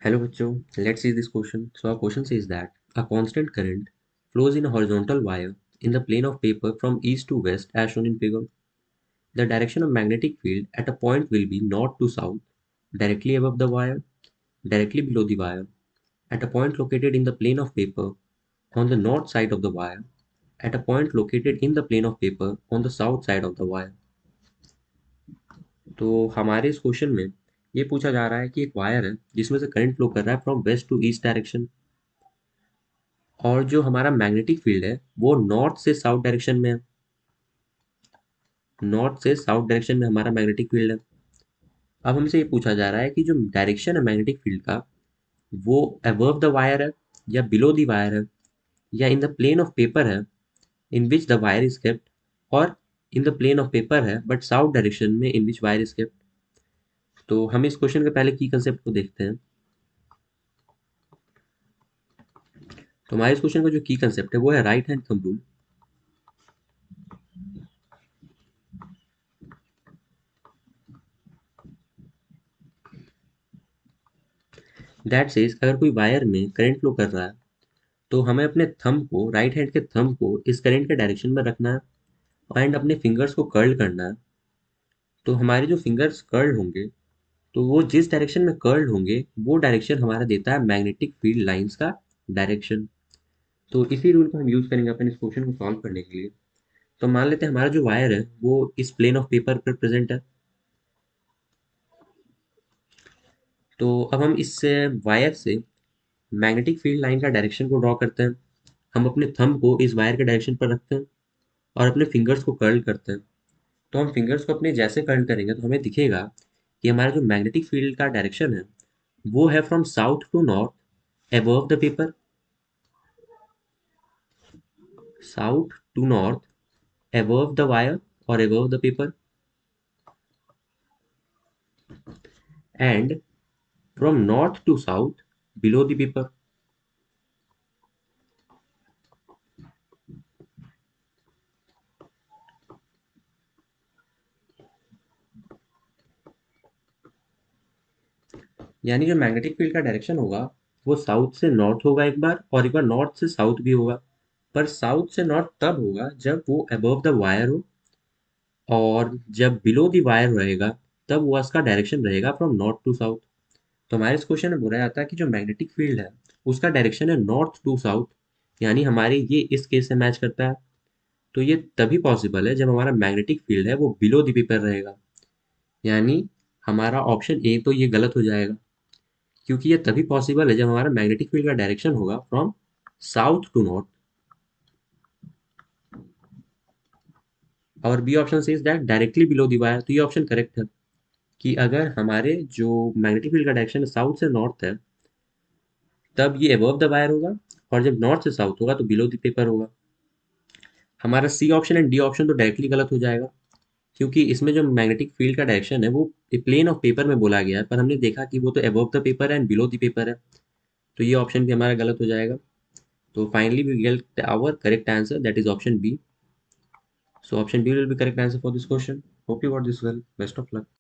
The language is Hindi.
Hello बच्चों, let's see this question. So our question says that a constant current flows in a horizontal wire in the plane of paper from east to west as shown in figure. The direction of magnetic field at a point will be north to south, directly above the wire, directly below the wire, at a point located in the plane of paper on the north side of the wire, at a point located in the plane of paper on the south side of the wire. तो हमारे इस क्वेश्चन में ये पूछा जा रहा है कि एक वायर है जिसमें से करंट फ्लो कर रहा है from west to east direction, और जो हमारा मैग्नेटिक फील्ड है वो नॉर्थ से साउथ डायरेक्शन में है। नॉर्थ से साउथ डायरेक्शन में हमारा मैग्नेटिक फील्ड है। अब हमसे ये पूछा जा रहा है कि जो डायरेक्शन है मैग्नेटिक फील्ड का वो अबव द वायर है या बिलो द वायर है या in the plane of paper है in which the wire is kept, और in the plane of paper है बट साउथ डायरेक्शन में in which wire is kept. तो हम इस क्वेश्चन के पहले की कंसेप्ट को देखते हैं। तो हमारे इस क्वेश्चन का जो की कंसेप्ट है वो है right hand thumb rule. That says अगर कोई वायर में करंट फ्लो कर रहा है तो हमें अपने थंब को, राइट हैंड के थंब को इस करंट के डायरेक्शन में रखना है एंड अपने फिंगर्स को कर्ल करना है। तो हमारे जो फिंगर्स कर्ल होंगे तो वो जिस डायरेक्शन में कर्ल होंगे वो डायरेक्शन हमारा देता है मैग्नेटिक फील्ड लाइंस का डायरेक्शन। तो इसी रूल को हम यूज करेंगे अपन इस क्वेश्चन को सॉल्व करने के लिए। तो मान लेते हैं हमारा जो वायर है वो इस प्लेन ऑफ पेपर पर प्रेजेंट है। तो अब हम इस वायर से मैग्नेटिक फील्ड लाइन का डायरेक्शन को ड्रॉ करते हैं। हम अपने थंब को इस वायर के डायरेक्शन पर रखते हैं और अपने फिंगर्स को कर्ल करते हैं। तो हम फिंगर्स को अपने जैसे कर्ल करेंगे तो हमें दिखेगा कि हमारा जो मैग्नेटिक फील्ड का डायरेक्शन है वो है from south to north above the paper. South to north above the wire और above the paper, and from north to south below the paper. यानी जो मैग्नेटिक फील्ड का डायरेक्शन होगा वो साउथ से नॉर्थ होगा एक बार, और एक बार नॉर्थ से साउथ भी होगा। पर साउथ से नॉर्थ तब होगा जब वो अबव द वायर हो, और जब बिलो द वायर रहेगा तब वो उसका डायरेक्शन रहेगा फ्रॉम नॉर्थ टू साउथ। तो हमारे इस क्वेश्चन में बोला जाता है कि जो मैग्नेटिक फील्ड है उसका डायरेक्शन है नॉर्थ टू साउथ, यानी हमारे ये इस केस से मैच करता है। तो ये तभी पॉसिबल है जब हमारा मैग्नेटिक फील्ड है वो बिलो द पेपर रहेगा। यानी हमारा ऑप्शन ए तो ये गलत हो जाएगा, क्योंकि ये तभी पॉसिबल है जब हमारा मैग्नेटिक फील्ड का डायरेक्शन होगा फ्रॉम साउथ टू नॉर्थ। और B option says that directly below the wire. तो ये ऑप्शन करेक्ट है कि अगर हमारे जो मैग्नेटिक फील्ड का डायरेक्शन साउथ से नॉर्थ है तब ये अबव द वायर होगा, और जब नॉर्थ से साउथ होगा तो बिलो द पेपर होगा। हमारा C option and D option तो डायरेक्टली गलत हो जाएगा, क्योंकि इसमें जो मैग्नेटिक फील्ड का डायरेक्शन है वो प्लेन ऑफ पेपर में बोला गया है, पर हमने देखा कि वो तो अबव द पेपर है एंड बिलो द पेपर है। तो ये ऑप्शन भी हमारा गलत हो जाएगा। तो finally we get our correct answer, that is option B. So option B will be correct answer for this question. Hope you got this well. Best of luck.